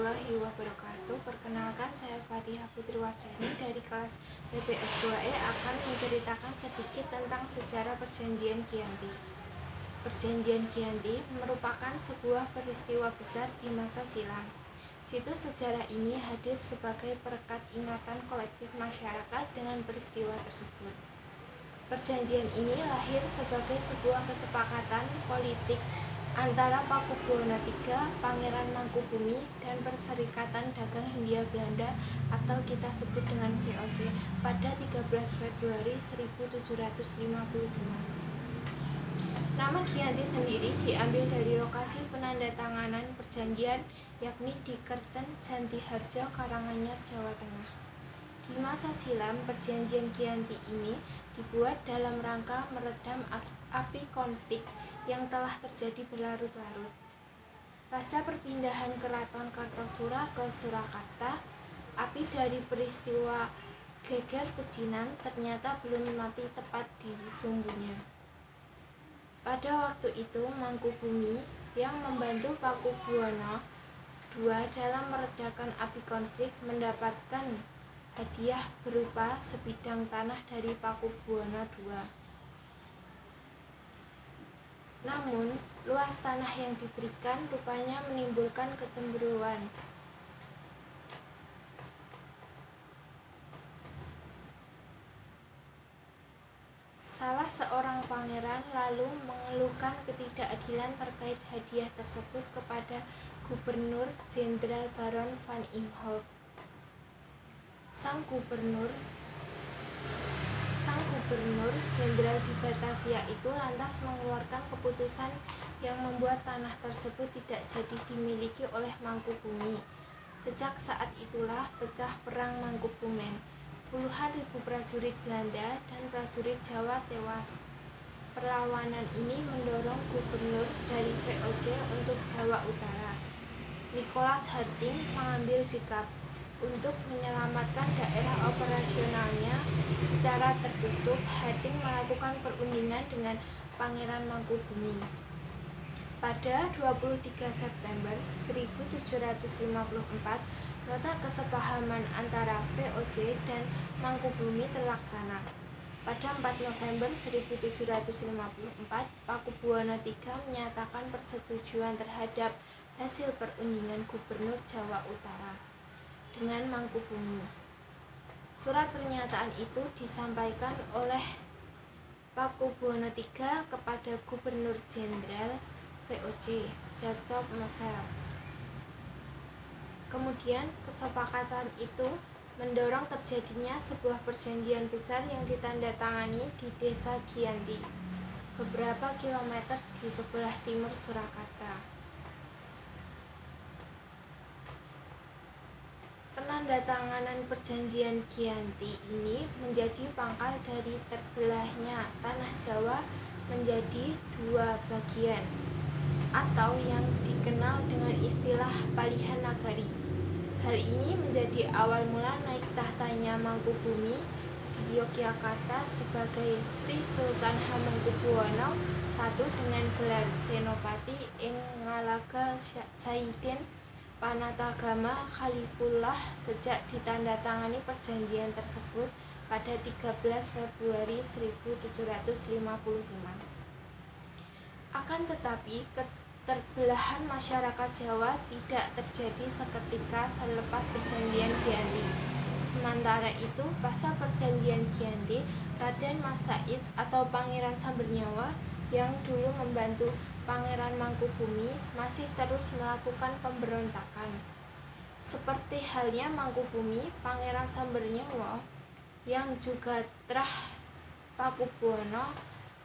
warahmatullahi wabarakatuh. Perkenalkan, saya Fatihah Putri Wardani dari kelas PPS 2E akan menceritakan sedikit tentang sejarah Perjanjian Giyanti. Perjanjian Giyanti merupakan sebuah peristiwa besar di masa silam. Situs sejarah ini hadir sebagai perekat ingatan kolektif masyarakat dengan peristiwa tersebut. Perjanjian ini lahir sebagai sebuah kesepakatan politik antara Pakubuwono III, Pangeran Mangkubumi, dan Perserikatan Dagang Hindia Belanda atau kita sebut dengan VOC pada 13 Februari 1755. Nama Giyanti sendiri diambil dari lokasi penandatanganan perjanjian, yakni di Kerten, Jantiharjo, Karanganyar, Jawa Tengah. Di masa silam, perjanjian Giyanti ini dibuat dalam rangka meredam api konflik yang telah terjadi berlarut-larut. Pasca perpindahan Keraton Kartosura ke Surakarta, api dari peristiwa Geger Pecinan ternyata belum mati tepat di sumbunya. Pada waktu itu, Mangkubumi yang membantu Pakubuwono II dalam meredakan api konflik mendapatkan hadiah berupa sebidang tanah dari Pakubuwono II. Namun, luas tanah yang diberikan rupanya menimbulkan kecemburuan. Salah seorang pangeran lalu mengeluhkan ketidakadilan terkait hadiah tersebut kepada Gubernur Jenderal Baron van Imhoff. Sang gubernur jenderal di Batavia itu lantas mengeluarkan keputusan yang membuat tanah tersebut tidak jadi dimiliki oleh Mangkubumi. Sejak saat itulah pecah perang Mangkubumen. Puluhan ribu prajurit Belanda dan prajurit Jawa tewas. Perlawanan ini mendorong gubernur dari VOC untuk Jawa Utara, Nicholas Harting, mengambil sikap untuk menyelamatkan daerah operasionalnya secara tertutup. Harting melakukan perundingan dengan Pangeran Mangkubumi. Pada 23 September 1754, nota kesepahaman antara VOC dan Mangkubumi terlaksana. Pada 4 November 1754, Pakubuwono III menyatakan persetujuan terhadap hasil perundingan Gubernur Jawa Utara dengan Mangkubumi. Surat pernyataan itu disampaikan oleh Pakubuwono III kepada Gubernur Jenderal VOC, Jacob Mosel. Kemudian kesepakatan itu mendorong terjadinya sebuah perjanjian besar yang ditandatangani di Desa Giyanti, beberapa kilometer di sebelah timur Surakarta. Penandatanganan perjanjian Giyanti ini menjadi pangkal dari terbelahnya tanah Jawa menjadi dua bagian, atau yang dikenal dengan istilah Palihan Nagari. Hal ini menjadi awal mula naik tahtanya Mangkubumi di Yogyakarta sebagai Sri Sultan Hamengkubuwono I dengan gelar Senopati ing Ngalaga Saidin Panatagama Khalifullah sejak ditandatangani perjanjian tersebut pada 13 Februari 1755. Akan tetapi, keterbelahan masyarakat Jawa tidak terjadi seketika selepas perjanjian Giyanti. Sementara itu, pasca perjanjian Giyanti, Raden Mas Said atau Pangeran Sambernyawa yang dulu membantu Pangeran Mangkubumi masih terus melakukan pemberontakan. Seperti halnya Mangkubumi, Pangeran Sambernyawa yang juga trah Pakubuwono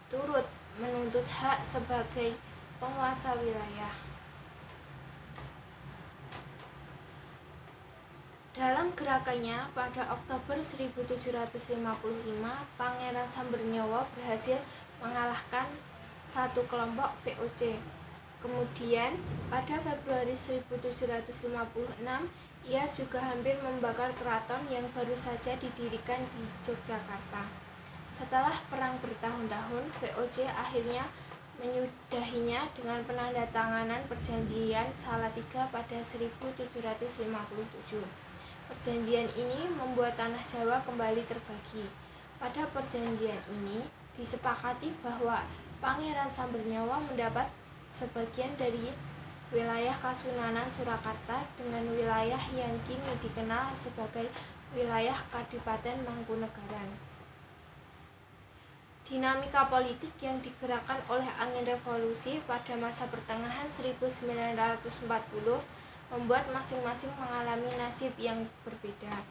turut menuntut hak sebagai penguasa wilayah. Dalam gerakannya pada Oktober 1755, Pangeran Sambernyawa berhasil mengalahkan satu kelompok VOC. Kemudian pada Februari 1756, ia juga hampir membakar keraton yang baru saja didirikan di Yogyakarta. Setelah perang bertahun-tahun, VOC akhirnya menyudahinya dengan penandatanganan Perjanjian Salatiga pada 1757. Perjanjian ini membuat tanah Jawa kembali terbagi. Pada perjanjian ini disepakati bahwa Pangeran Sambernyawa mendapat sebagian dari wilayah Kasunanan Surakarta dengan wilayah yang kini dikenal sebagai wilayah Kadipaten Mangkunegaran. Dinamika politik yang digerakkan oleh angin revolusi pada masa pertengahan 1940 membuat masing-masing mengalami nasib yang berbeda.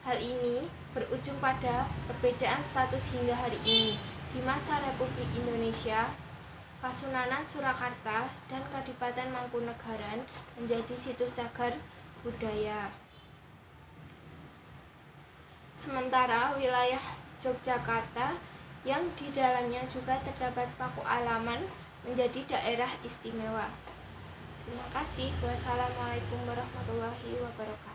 Hal ini berujung pada perbedaan status hingga hari ini. Di masa Republik Indonesia, Kasunanan Surakarta dan Kadipaten Mangkunegaran menjadi situs cagar budaya. Sementara wilayah Yogyakarta yang di dalamnya juga terdapat Paku Alaman menjadi daerah istimewa. Terima kasih. Wassalamualaikum warahmatullahi wabarakatuh.